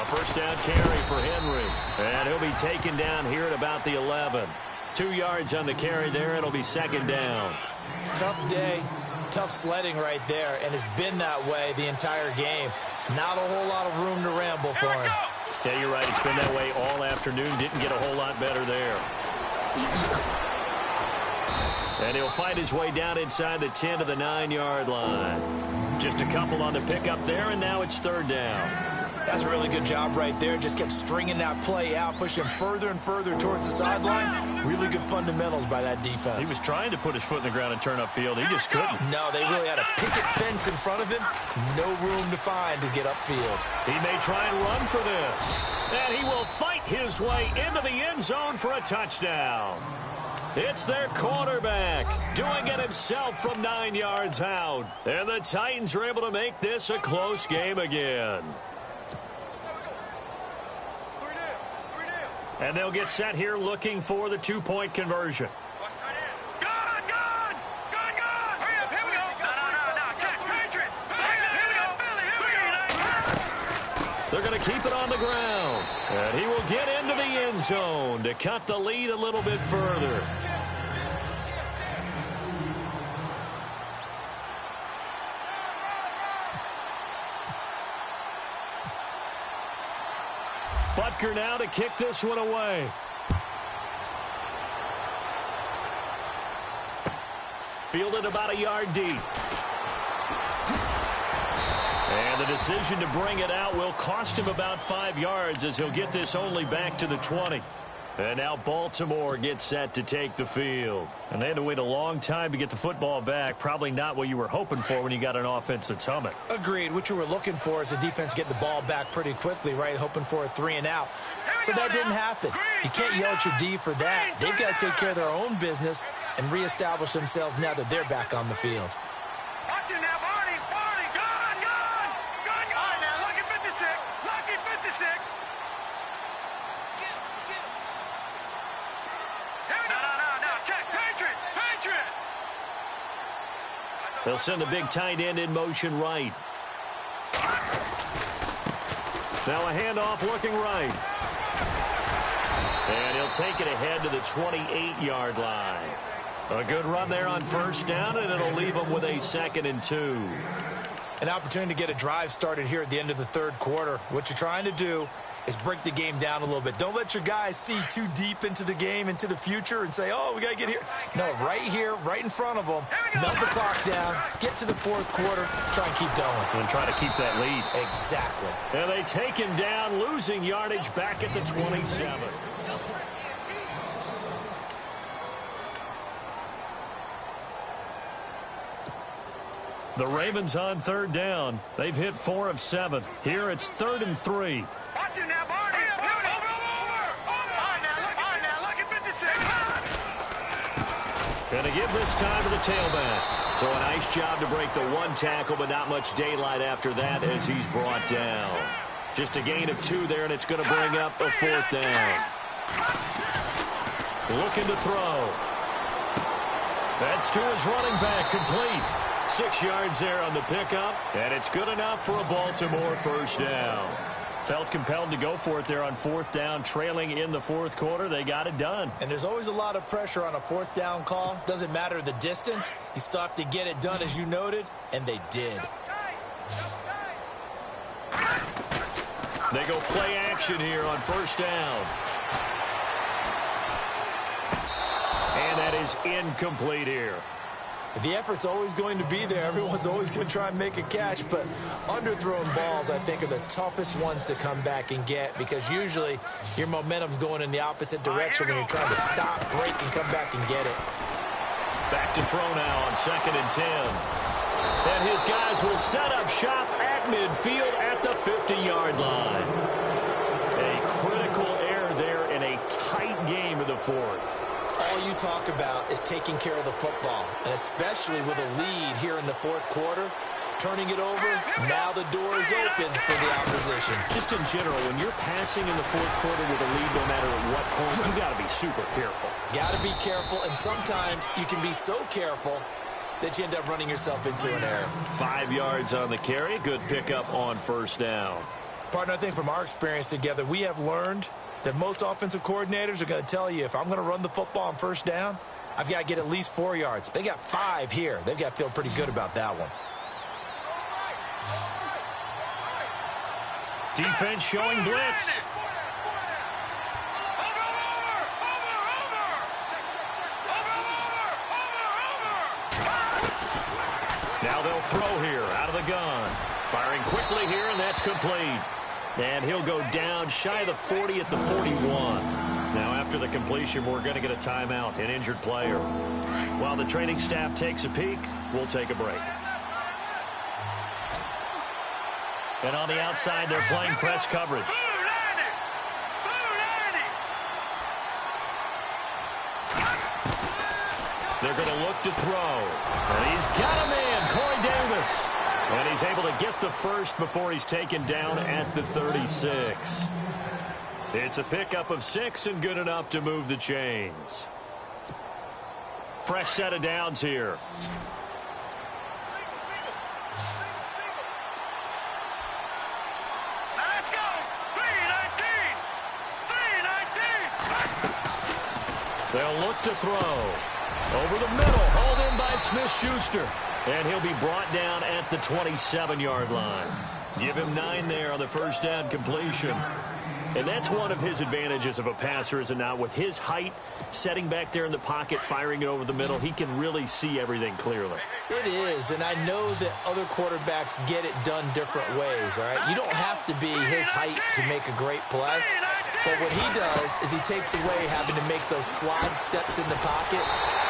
First down carry for Henry. And he'll be taken down here at about the 11. 2 yards on the carry there. It'll be 2nd down. Tough day, tough sledding right there, and it's been that way the entire game. Not a whole lot of room to ramble for him. Yeah, you're right. It's been that way all afternoon. Didn't get a whole lot better there. And he'll find his way down inside the 10 to the 9-yard line. Just a couple on the pickup there, and now it's 3rd down. That's a really good job right there. Just kept stringing that play out, pushing further and further towards the sideline. Really good fundamentals by that defense. He was trying to put his foot in the ground and turn upfield. He just couldn't. No, they really had a picket fence in front of him. No room to find to get upfield. He may try and run for this. And he will fight his way into the end zone for a touchdown. It's their quarterback doing it himself from 9 yards out. And the Titans are able to make this a close game again. And they'll get set here looking for the 2-point conversion. Gone! Hurry up, here we go! No, check, Patriot! Here we go, Philly, here we go! They're going to keep it on the ground. And he will get into the end zone to cut the lead a little bit further. Butker now to kick this one away. Fielded about a yard deep. And the decision to bring it out will cost him about 5 yards as he'll get this only back to the 20. And now Baltimore gets set to take the field. And they had to wait a long time to get the football back. Probably not what you were hoping for when you got an offense that's humming. Agreed. What you were looking for is the defense get the ball back pretty quickly, right? Hoping for a 3 and out. So that didn't happen. You can't yell at your D for that. They've got to take care of their own business and reestablish themselves now that they're back on the field. Watch it now, Barney! Gone! All right, now, lucky 56! Lucky 56! No, check, Patriot! They'll send a big tight end in motion right. Now a handoff looking right. And he'll take it ahead to the 28-yard line. A good run there on first down, and it'll leave them with a 2nd and 2. An opportunity to get a drive started here at the end of the 3rd quarter. What you're trying to do is break the game down a little bit. Don't let your guys see too deep into the game, into the future, and say, oh, we got to get here. No, right here, right in front of them, melt the clock down, get to the 4th quarter, try and keep going. And try to keep that lead. Exactly. And they take him down, losing yardage back at the 27. The Ravens on 3rd down. They've hit 4 of 7. Here it's 3rd and 3. Watch it now, Barney! Over! All right, now, look at 56! Going to give this time to the tailback. So a nice job to break the one tackle, but not much daylight after that as he's brought down. Just a gain of 2 there, and it's going to bring up a 4th down. Looking to throw. That's to his running back, complete. 6 yards there on the pickup, and it's good enough for a Baltimore first down. Felt compelled to go for it there on 4th down, trailing in the 4th quarter. They got it done. And there's always a lot of pressure on a 4th down call. Doesn't matter the distance. You still have to get it done, as you noted, and they did. They go play action here on 1st down. And that is incomplete here. The effort's always going to be there. Everyone's always going to try and make a catch, but underthrown balls, I think, are the toughest ones to come back and get because usually your momentum's going in the opposite direction when you're trying to stop, break, and come back and get it. Back to throw now on 2nd and 10. And his guys will set up shop at midfield at the 50-yard line. A critical error there in a tight game of the 4th. All you talk about is taking care of the football, and especially with a lead here in the 4th quarter, turning it over, now the door is open for the opposition. Just in general, when you're passing in the 4th quarter with a lead, no matter at what point, you got to be super careful. Got to be careful, and sometimes you can be so careful that you end up running yourself into an error. 5 yards on the carry. Good pickup on 1st down. Partner, I think from our experience together, we have learned that most offensive coordinators are going to tell you, if I'm going to run the football on 1st down, I've got to get at least 4 yards. They got 5 here. They've got to feel pretty good about that one. Defense showing blitz. Now they'll throw here out of the gun. Firing quickly here, and that's complete. And he'll go down shy of the 40 at the 41. Now after the completion, we're going to get a timeout, an injured player. While the training staff takes a peek, we'll take a break. And on the outside, they're playing press coverage. They're going to look to throw. And he's got a man, Corey Davis. And he's able to get the first before he's taken down at the 36. It's a pickup of 6 and good enough to move the chains. Fresh set of downs here. Let's go. 3-19. 3-19. They'll look to throw. Over the middle, hauled in by Smith-Schuster. And he'll be brought down at the 27-yard line. Give him 9 there on the first down completion. And that's one of his advantages of a passer, is it not? With his height, setting back there in the pocket, firing it over the middle, he can really see everything clearly. It is, and I know that other quarterbacks get it done different ways, all right? You don't have to be his height to make a great play. But what he does is he takes away having to make those slide steps in the pocket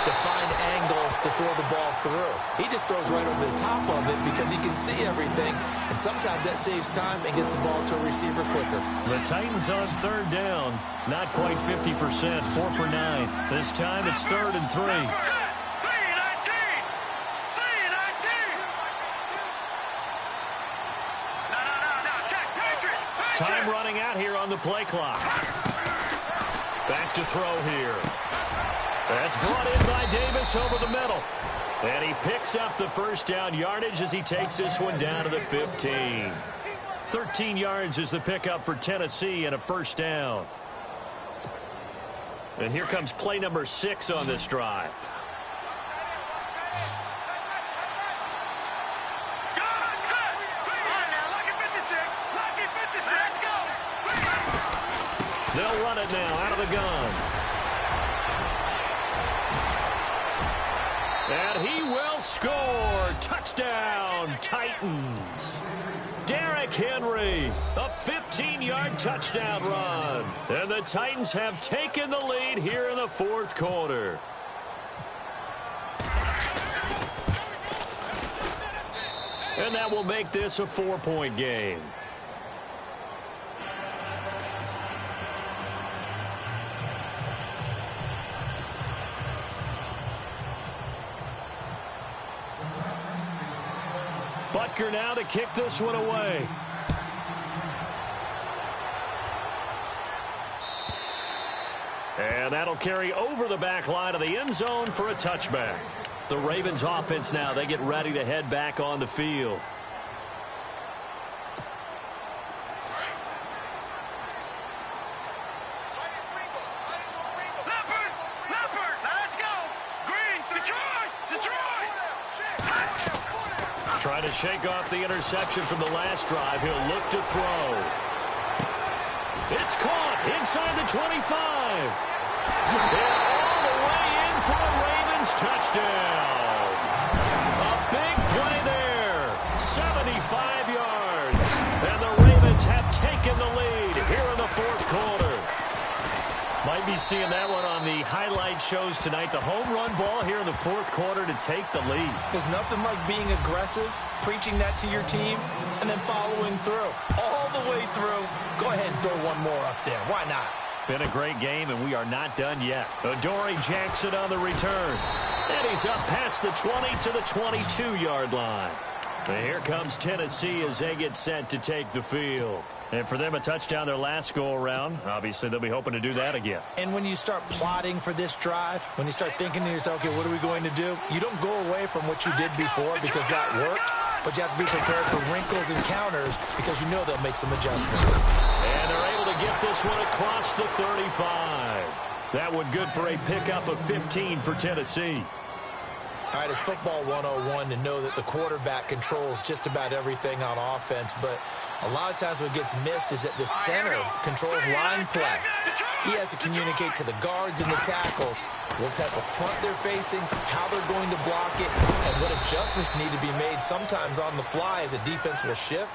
to find angles to throw the ball through. He just throws right over the top of it because he can see everything, and sometimes that saves time and gets the ball to a receiver quicker. The Titans on 3rd down, not quite 50%, 4 for 9. This time it's 3rd and 3. 3-19. 3-19. No. Check. Patriots. Time running out here on the play clock. Back to throw here. That's brought in by Davis over the middle. And he picks up the first down yardage as he takes this one down to the 15. 13 yards is the pickup for Tennessee and a first down. And here comes play number 6 on this drive. They'll run it now out of the gun. And he will score. Touchdown, Titans. Derrick Henry, a 15-yard touchdown run. And the Titans have taken the lead here in the 4th quarter. And that will make this a 4-point game. Butker now to kick this one away. And that'll carry over the back line of the end zone for a touchback. The Ravens offense now, they get ready to head back on the field. Trying to shake off the interception from the last drive. He'll look to throw. It's caught inside the 25. And all the way in for a Ravens touchdown. A big play there. 75 yards. And the Ravens have taken the lead here in the fourth quarter. Might be seeing that one on the highlight shows tonight. The home run ball here in the fourth quarter to take the lead. There's nothing like being aggressive, preaching that to your team, and then following through. All the way through. Go ahead and throw one more up there. Why not? Been a great game, and we are not done yet. Adoree Jackson on the return. And he's up past the 20 to the 22-yard line. And here comes Tennessee as they get set to take the field. And for them, a touchdown their last go-around. Obviously, they'll be hoping to do that again. And when you start plotting for this drive, when you start thinking to yourself, okay, what are we going to do? You don't go away from what you did before because that worked, but you have to be prepared for wrinkles and counters because you know they'll make some adjustments. And they're able to get this one across the 35. That one good for a pickup of 15 for Tennessee. All right, it's football 101 to know that the quarterback controls just about everything on offense, but a lot of times what gets missed is that the center controls line play. He has to communicate to the guards and the tackles what type of front they're facing, how they're going to block it, and what adjustments need to be made sometimes on the fly as a defense will shift.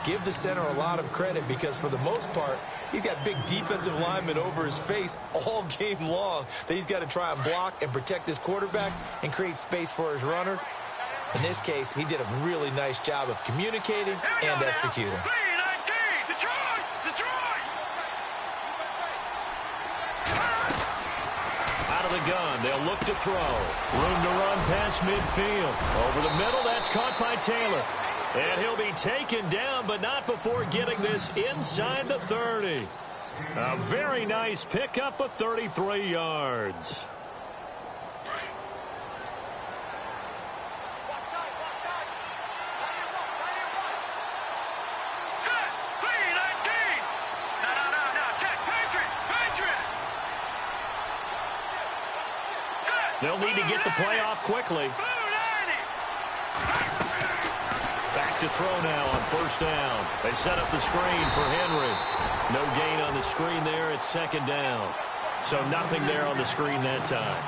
Give the center a lot of credit because for the most part, he's got big defensive linemen over his face all game long that he's got to try and block and protect his quarterback and create space for his runner. In this case, he did a really nice job of communicating and executing. Out of the gun, they'll look to throw. Room to run past midfield. Over the middle, that's caught by Taylor. And he'll be taken down, but not before getting this inside the 30. A very nice pickup of 33 yards. They'll need to get the play off quickly. Back to throw now on first down. They set up the screen for Henry. No gain on the screen there. It's second down. So nothing there on the screen that time.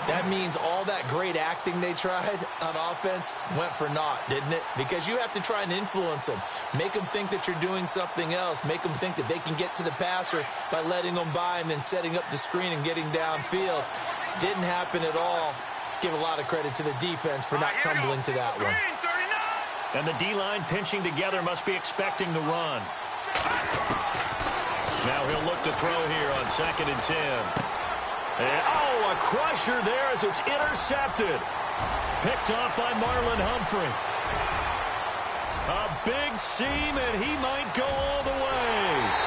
That means all that great acting they tried on offense went for naught, didn't it? Because you have to try and influence them. Make them think that you're doing something else. Make them think that they can get to the passer by letting them by and then setting up the screen and getting downfield. Didn't happen at all. Give a lot of credit to the defense for not tumbling to that one. And the D-line pinching together must be expecting the run. Now he'll look to throw here on 2nd and 10. And, a crusher there as it's intercepted. Picked off by Marlon Humphrey. A big seam, and he might go all the way.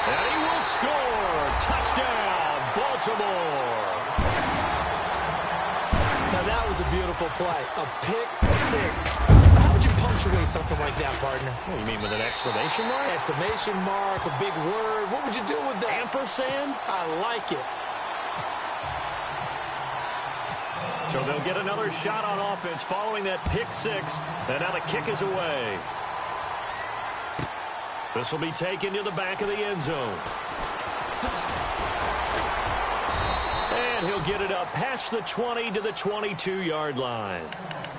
And he will score. Touchdown, Baltimore. Now that was a beautiful play. A pick six. How would you punctuate something like that, partner? What, you mean with an exclamation mark? Exclamation mark, a big word. What would you do with that? Ampersand? I like it. So they'll get another shot on offense following that pick six. And now the kick is away. This will be taken to the back of the end zone. And he'll get it up past the 20 to the 22-yard line.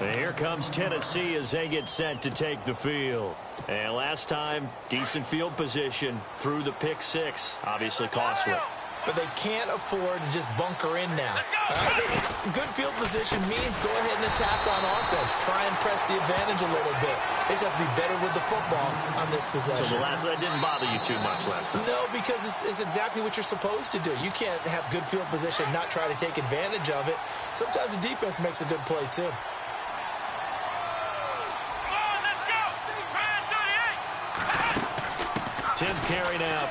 And here comes Tennessee as they get set to take the field. And last time, decent field position through the pick six. Obviously costly. But they can't afford to just bunker in now. Good field position means go ahead and attack on offense. Try and press the advantage a little bit. They just have to be better with the football on this possession. So that didn't bother you too much last time? No, because it's exactly what you're supposed to do. You can't have good field position, not try to take advantage of it. Sometimes the defense makes a good play, too. Let's go!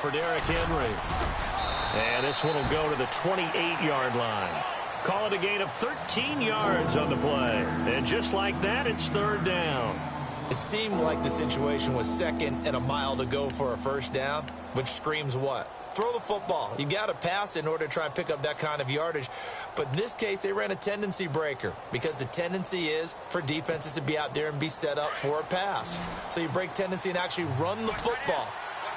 for Derrick Henry. And this one will go to the 28-yard line. Call it a gain of 13 yards on the play. And just like that, it's third down. It seemed like the situation was 2nd and a mile to go for a first down, which screams what? Throw the football. You got to pass in order to try and pick up that kind of yardage. But in this case, they ran a tendency breaker because the tendency is for defenses to be out there and be set up for a pass. So you break tendency and actually run the football.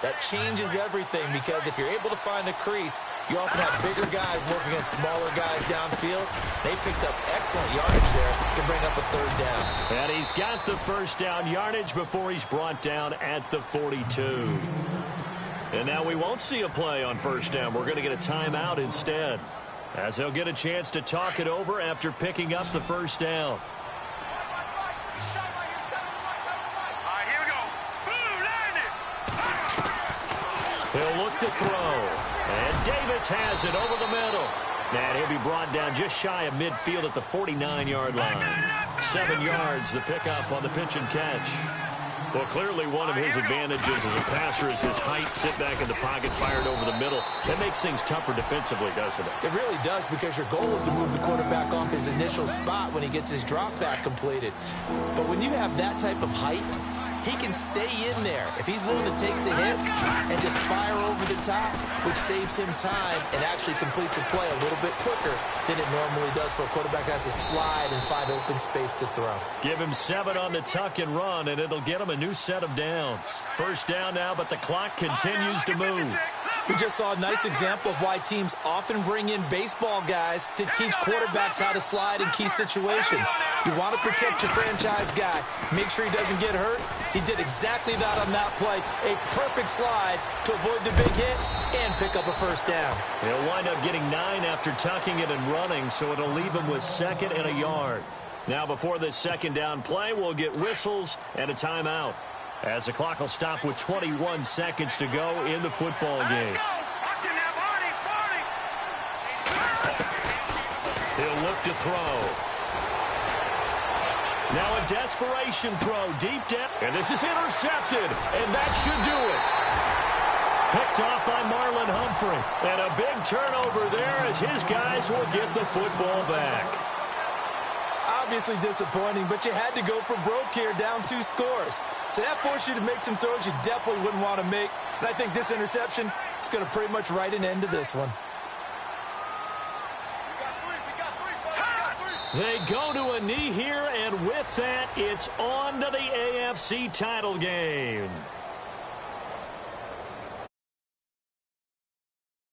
That changes everything because if you're able to find a crease, you often have bigger guys working against smaller guys downfield. They picked up excellent yardage there to bring up a third down. And he's got the first down yardage before he's brought down at the 42. And now we won't see a play on first down. We're going to get a timeout instead, as they'll get a chance to talk it over after picking up the first down. He'll look to throw. And Davis has it over the middle. And he'll be brought down just shy of midfield at the 49-yard line. 7 yards, the pickup on the pitch and catch. Well, clearly one of his advantages as a passer is his height. Sit back in the pocket, fired over the middle. That makes things tougher defensively, doesn't it? It really does, because your goal is to move the quarterback off his initial spot when he gets his drop back completed. But when you have that type of height, he can stay in there if he's willing to take the hits and just fire over the top, which saves him time and actually completes a play a little bit quicker than it normally does for a quarterback who has to slide and find open space to throw. Give him 7 on the tuck and run, and it'll get him a new set of downs. First down now, but the clock continues to move. We just saw a nice example of why teams often bring in baseball guys to teach quarterbacks how to slide in key situations. You want to protect your franchise guy. Make sure he doesn't get hurt. He did exactly that on that play. A perfect slide to avoid the big hit and pick up a first down. He'll wind up getting 9 after tucking it and running, so it'll leave him with 2nd and a yard. Now before this second down play, we'll get whistles and a timeout, as the clock will stop with 21 seconds to go in the football game. He'll look to throw. Now a desperation throw deep down, and this is intercepted, and that should do it. Picked off by Marlon Humphrey, and a big turnover there as his guys will get the football back. Obviously disappointing, but you had to go for broke here, down 2 scores. So that forced you to make some throws you definitely wouldn't want to make. And I think this interception is going to pretty much write an end to this one. They go to a knee here, and with that, it's on to the AFC title game.